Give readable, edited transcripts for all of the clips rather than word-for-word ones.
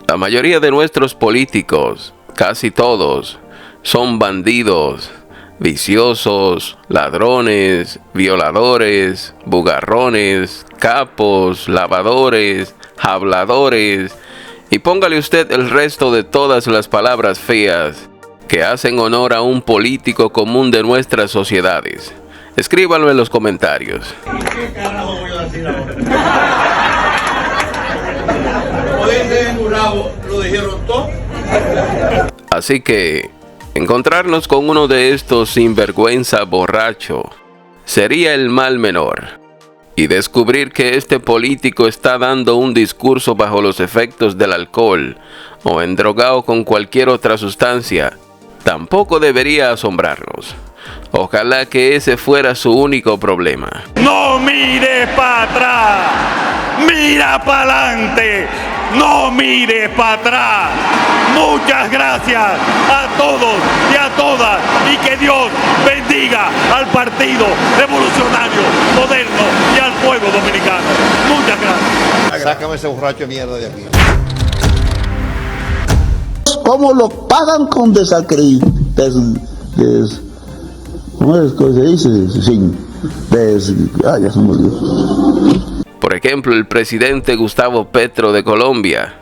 La mayoría de nuestros políticos, casi todos, son bandidos, viciosos, ladrones, violadores, bugarrones, capos, lavadores, habladores, y póngale usted el resto de todas las palabras feas que hacen honor a un político común de nuestras sociedades. Escríbanlo en los comentarios. ¿Qué carajo voy a decir ahora? Como dice en Gurabo, lo dijeron todo. Así que encontrarnos con uno de estos sinvergüenza borracho sería el mal menor. Y descubrir que este político está dando un discurso bajo los efectos del alcohol o endrogado con cualquier otra sustancia tampoco debería asombrarnos. Ojalá que ese fuera su único problema. No mires para atrás, mira para adelante, no mires para atrás. Muchas gracias a todos y a todas, y que Dios bendiga al Partido Revolucionario Moderno y al pueblo dominicano. Muchas gracias. Sácame ese borracho de mierda de aquí. ¿Cómo lo pagan con desacreditación? ¿Cómo es que se dice? Ya se me olvidó. Por ejemplo, el presidente Gustavo Petro de Colombia,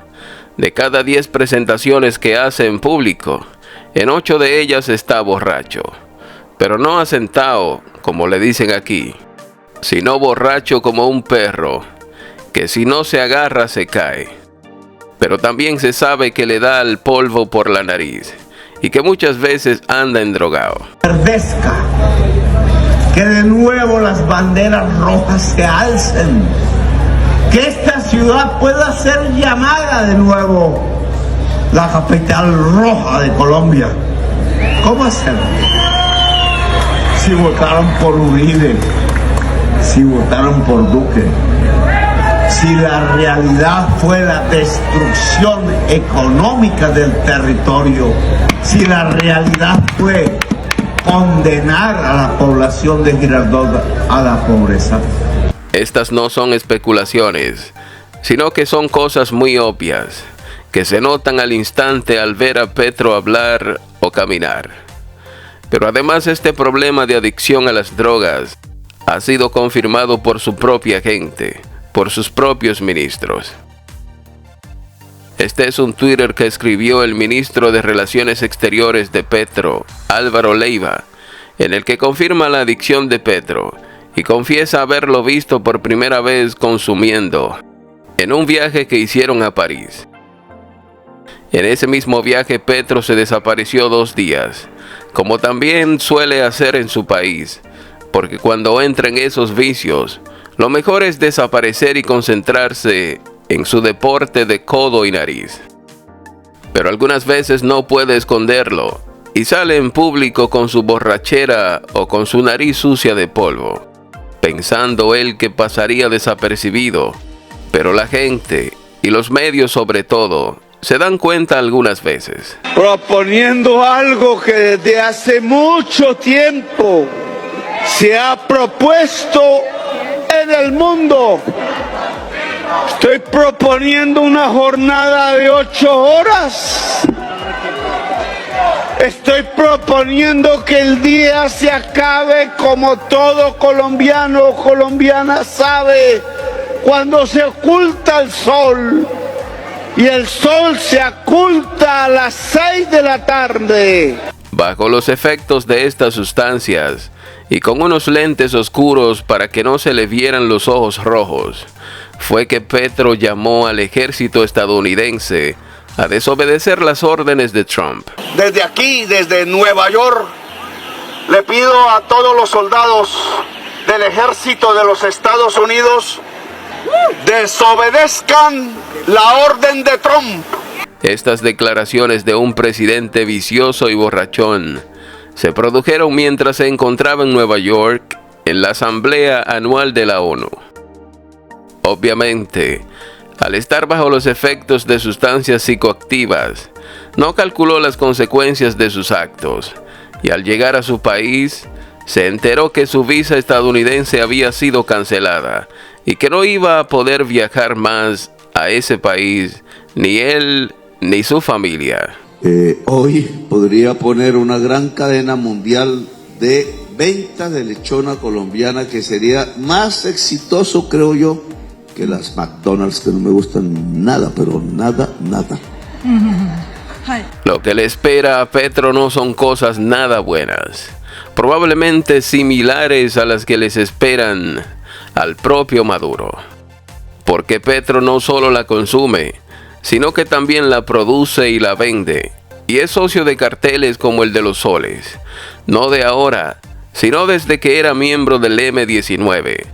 de cada 10 presentaciones que hace en público, en 8 de ellas está borracho. Pero no asentado, como le dicen aquí, sino borracho como un perro, que si no se agarra se cae. Pero también se sabe que le da al polvo por la nariz y que muchas veces anda endrogado. Que de nuevo las banderas rojas se alcen, que esta ciudad pueda ser llamada de nuevo la capital roja de Colombia. ¿Cómo hacerlo? Si votaron por Uribe, si votaron por Duque, si la realidad fue la destrucción económica del territorio, si la realidad fue condenar a la población de Girardot a la pobreza. Estas no son especulaciones, sino que son cosas muy obvias, que se notan al instante al ver a Petro hablar o caminar. Pero además este problema de adicción a las drogas ha sido confirmado por su propia gente, por sus propios ministros. Este es un Twitter que escribió el ministro de Relaciones Exteriores de Petro, Álvaro Leiva, en el que confirma la adicción de Petro y confiesa haberlo visto por primera vez consumiendo en un viaje que hicieron a París. En ese mismo viaje Petro se desapareció 2 días, como también suele hacer en su país, porque cuando entra en esos vicios, lo mejor es desaparecer y concentrarse en su deporte de codo y nariz. Pero algunas veces no puede esconderlo y sale en público con su borrachera o con su nariz sucia de polvo, pensando él que pasaría desapercibido. Pero la gente, y los medios sobre todo, se dan cuenta algunas veces. Proponiendo algo que desde hace mucho tiempo se ha propuesto en el mundo. Estoy proponiendo una jornada de 8 horas. Estoy proponiendo que el día se acabe como todo colombiano o colombiana sabe, cuando se oculta el sol. Y el sol se oculta a las 6 de la tarde. Bajo los efectos de estas sustancias y con unos lentes oscuros para que no se le vieran los ojos rojos, fue que Petro llamó al ejército estadounidense a desobedecer las órdenes de Trump. Desde aquí, desde Nueva York, le pido a todos los soldados del ejército de los Estados Unidos desobedezcan la orden de Trump. Estas declaraciones de un presidente vicioso y borrachón se produjeron mientras se encontraba en Nueva York en la Asamblea Anual de la ONU. Obviamente, al estar bajo los efectos de sustancias psicoactivas, no calculó las consecuencias de sus actos y al llegar a su país, se enteró que su visa estadounidense había sido cancelada y que no iba a poder viajar más a ese país ni él ni su familia. Hoy podría poner una gran cadena mundial de venta de lechona colombiana que sería más exitoso, creo yo, que las McDonald's, que no me gustan nada, pero nada. Lo que le espera a Petro no son cosas nada buenas, probablemente similares a las que les esperan al propio Maduro. Porque Petro no solo la consume, sino que también la produce y la vende, y es socio de carteles como el de los soles, no de ahora, sino desde que era miembro del M-19,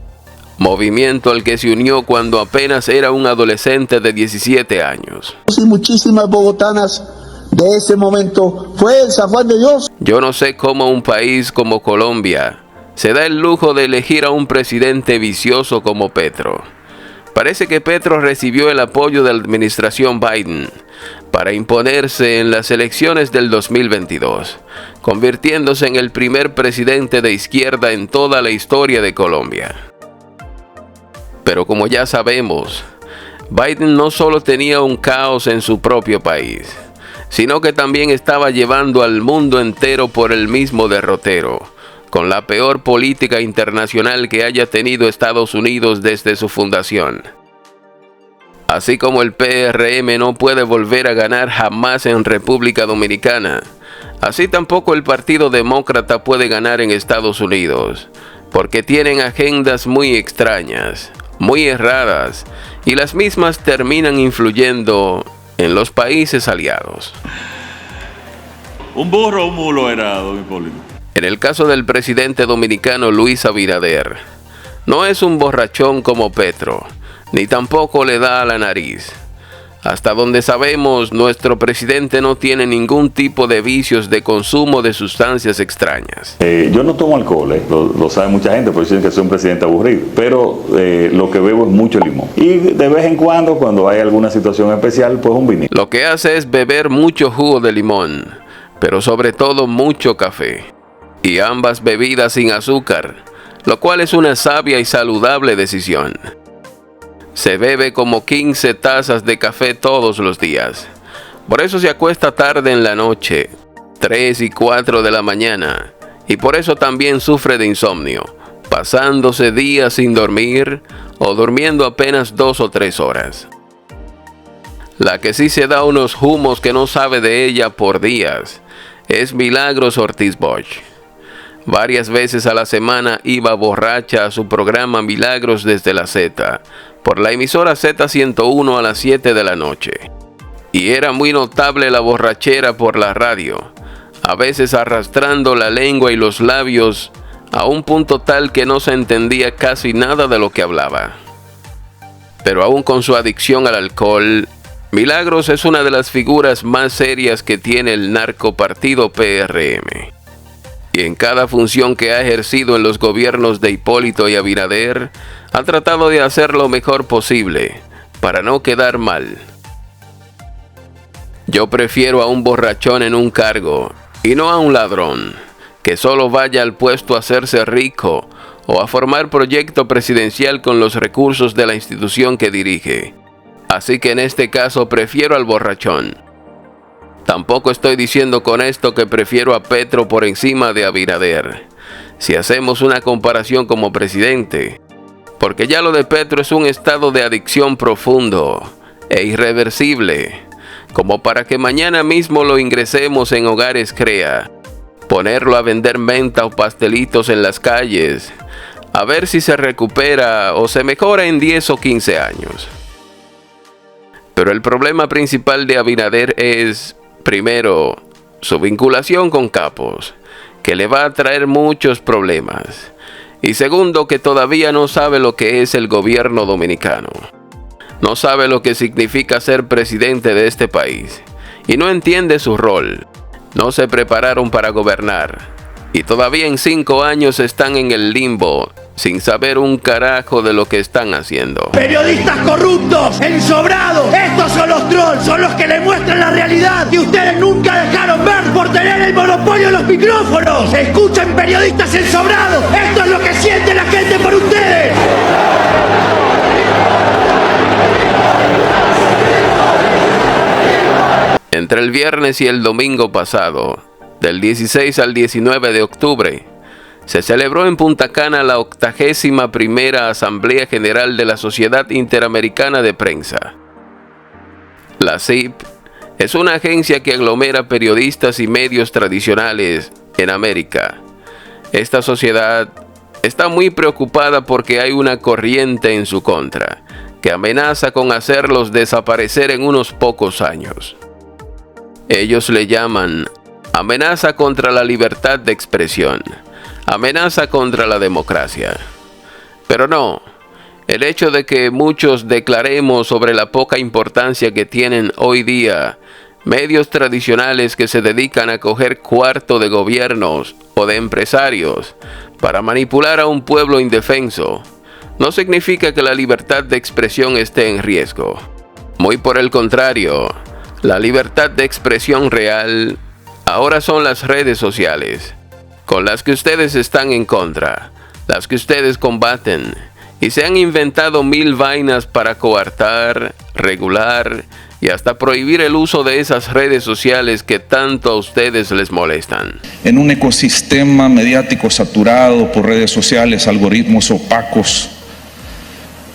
movimiento al que se unió cuando apenas era un adolescente de 17 años. Y muchísimas bogotanas de ese momento fue el San Juan de Dios. Yo no sé cómo un país como Colombia se da el lujo de elegir a un presidente vicioso como Petro. Parece que Petro recibió el apoyo de la administración Biden para imponerse en las elecciones del 2022, convirtiéndose en el primer presidente de izquierda en toda la historia de Colombia. Pero como ya sabemos, Biden no solo tenía un caos en su propio país, sino que también estaba llevando al mundo entero por el mismo derrotero, con la peor política internacional que haya tenido Estados Unidos desde su fundación. Así como el PRM no puede volver a ganar jamás en República Dominicana, así tampoco el Partido Demócrata puede ganar en Estados Unidos, porque tienen agendas muy extrañas, muy erradas, y las mismas terminan influyendo en los países aliados. ¿Un burro o un mulo era, don Hipólito? En el caso del presidente dominicano Luis Abinader, no es un borrachón como Petro, ni tampoco le da a la nariz. Hasta donde sabemos, nuestro presidente no tiene ningún tipo de vicios de consumo de sustancias extrañas. Yo no tomo alcohol, lo sabe mucha gente, por eso dicen que soy un presidente aburrido, pero lo que bebo es mucho limón. Y de vez en cuando hay alguna situación especial, pues un vinito. Lo que hace es beber mucho jugo de limón, pero sobre todo mucho café. Y ambas bebidas sin azúcar, lo cual es una sabia y saludable decisión. Se bebe como 15 tazas de café todos los días. Por eso se acuesta tarde en la noche, 3 y 4 de la mañana, y por eso también sufre de insomnio, pasándose días sin dormir o durmiendo apenas 2 o 3 horas. La que sí se da unos humos que no sabe de ella por días es Milagros Ortiz Bosch. Varias veces a la semana iba borracha a su programa Milagros desde la Z, por la emisora Z101 a las 7 de la noche. Y era muy notable la borrachera por la radio, a veces arrastrando la lengua y los labios a un punto tal que no se entendía casi nada de lo que hablaba. Pero aún con su adicción al alcohol, Milagros es una de las figuras más serias que tiene el narcopartido PRM. Y en cada función que ha ejercido en los gobiernos de Hipólito y Abinader, ha tratado de hacer lo mejor posible, para no quedar mal. Yo prefiero a un borrachón en un cargo, y no a un ladrón, que solo vaya al puesto a hacerse rico, o a formar proyecto presidencial con los recursos de la institución que dirige. Así que en este caso prefiero al borrachón. Tampoco estoy diciendo con esto que prefiero a Petro por encima de Abinader, si hacemos una comparación como presidente, porque ya lo de Petro es un estado de adicción profundo e irreversible, como para que mañana mismo lo ingresemos en Hogares Crea, ponerlo a vender menta o pastelitos en las calles, a ver si se recupera o se mejora en 10 o 15 años. Pero el problema principal de Abinader es, primero, su vinculación con capos, que le va a traer muchos problemas. Y segundo, que todavía no sabe lo que es el gobierno dominicano. No sabe lo que significa ser presidente de este país. Y no entiende su rol. No se prepararon para gobernar. Y todavía en 5 años están en el limbo, sin saber un carajo de lo que están haciendo. Periodistas corruptos, ensobrados, estos son los trolls, son los que le muestran la realidad que ustedes nunca dejaron ver por tener el monopolio de los micrófonos. Escuchen, periodistas ensobrados, esto es lo que siente la gente por ustedes. Entre el viernes y el domingo pasado, del 16 al 19 de octubre, se celebró en Punta Cana la 81ª Asamblea General de la Sociedad Interamericana de Prensa. La SIP es una agencia que aglomera periodistas y medios tradicionales en América. Esta sociedad está muy preocupada porque hay una corriente en su contra, que amenaza con hacerlos desaparecer en unos pocos años. Ellos le llaman amenaza contra la libertad de expresión, amenaza contra la democracia. Pero no, el hecho de que muchos declaremos sobre la poca importancia que tienen hoy día medios tradicionales que se dedican a coger cuarto de gobiernos o de empresarios para manipular a un pueblo indefenso, no significa que la libertad de expresión esté en riesgo. Muy por el contrario, la libertad de expresión real ahora son las redes sociales, con las que ustedes están en contra, las que ustedes combaten, y se han inventado 1000 vainas para coartar, regular y hasta prohibir el uso de esas redes sociales que tanto a ustedes les molestan. En un ecosistema mediático saturado por redes sociales, algoritmos opacos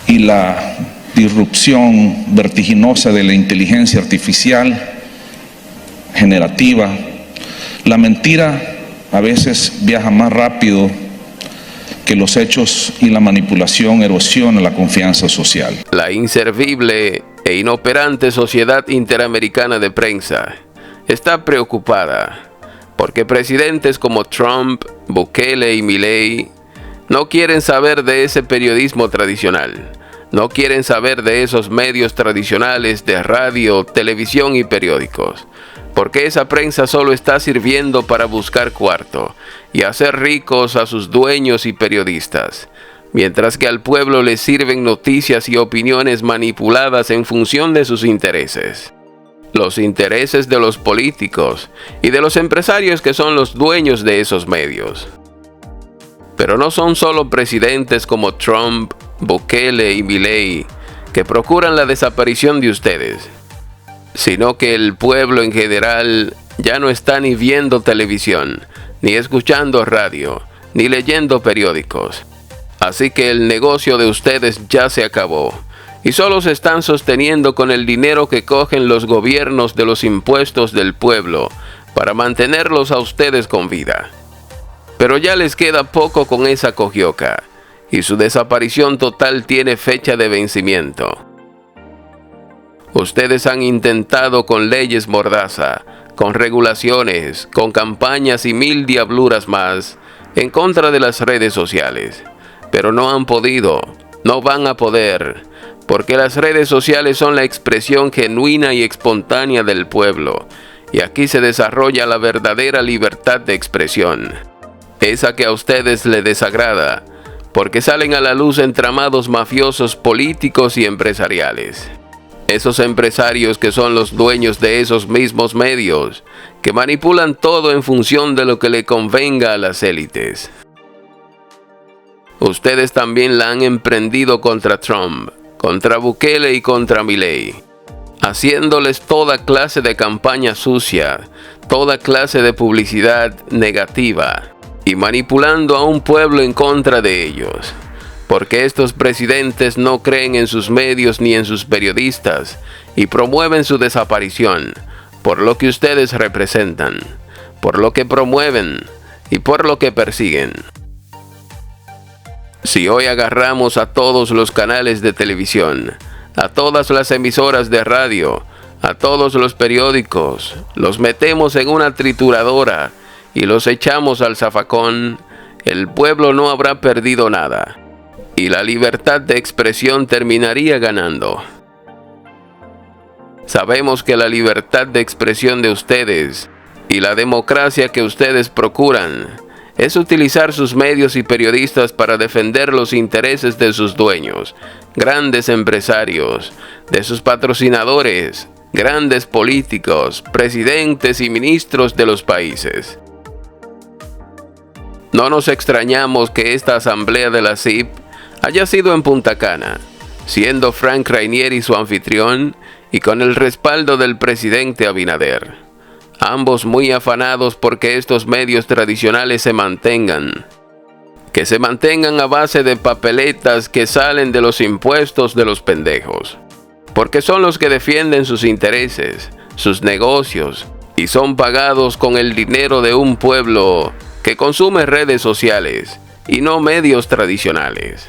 y la disrupción vertiginosa de la inteligencia artificial generativa, la mentira a veces viaja más rápido que los hechos y la manipulación erosiona la confianza social. La inservible e inoperante Sociedad Interamericana de Prensa está preocupada porque presidentes como Trump, Bukele y Milei no quieren saber de ese periodismo tradicional, no quieren saber de esos medios tradicionales de radio, televisión y periódicos, porque esa prensa solo está sirviendo para buscar cuarto y hacer ricos a sus dueños y periodistas, mientras que al pueblo le sirven noticias y opiniones manipuladas en función de sus intereses. Los intereses de los políticos y de los empresarios que son los dueños de esos medios. Pero no son solo presidentes como Trump, Bukele y Milei que procuran la desaparición de ustedes, sino que el pueblo en general ya no está ni viendo televisión, ni escuchando radio, ni leyendo periódicos. Así que el negocio de ustedes ya se acabó, y solo se están sosteniendo con el dinero que cogen los gobiernos de los impuestos del pueblo para mantenerlos a ustedes con vida. Pero ya les queda poco con esa cogioca, y su desaparición total tiene fecha de vencimiento. Ustedes han intentado con leyes mordaza, con regulaciones, con campañas y 1000 diabluras más en contra de las redes sociales. Pero no han podido, no van a poder, porque las redes sociales son la expresión genuina y espontánea del pueblo, y aquí se desarrolla la verdadera libertad de expresión, esa que a ustedes les desagrada, porque salen a la luz entramados mafiosos políticos y empresariales. Esos empresarios que son los dueños de esos mismos medios, que manipulan todo en función de lo que le convenga a las élites. Ustedes también la han emprendido contra Trump, contra Bukele y contra Milei, haciéndoles toda clase de campaña sucia, toda clase de publicidad negativa y manipulando a un pueblo en contra de ellos. Porque estos presidentes no creen en sus medios ni en sus periodistas y promueven su desaparición por lo que ustedes representan, por lo que promueven y por lo que persiguen. Si hoy agarramos a todos los canales de televisión, a todas las emisoras de radio, a todos los periódicos, los metemos en una trituradora y los echamos al zafacón, el pueblo no habrá perdido nada. Y la libertad de expresión terminaría ganando. Sabemos que la libertad de expresión de ustedes y la democracia que ustedes procuran es utilizar sus medios y periodistas para defender los intereses de sus dueños, grandes empresarios, de sus patrocinadores, grandes políticos, presidentes y ministros de los países. No nos extrañamos que esta asamblea de la CIP haya sido en Punta Cana, siendo Frank Rainieri su anfitrión y con el respaldo del presidente Abinader. Ambos muy afanados porque estos medios tradicionales se mantengan. Que se mantengan a base de papeletas que salen de los impuestos de los pendejos. Porque son los que defienden sus intereses, sus negocios, y son pagados con el dinero de un pueblo que consume redes sociales y no medios tradicionales.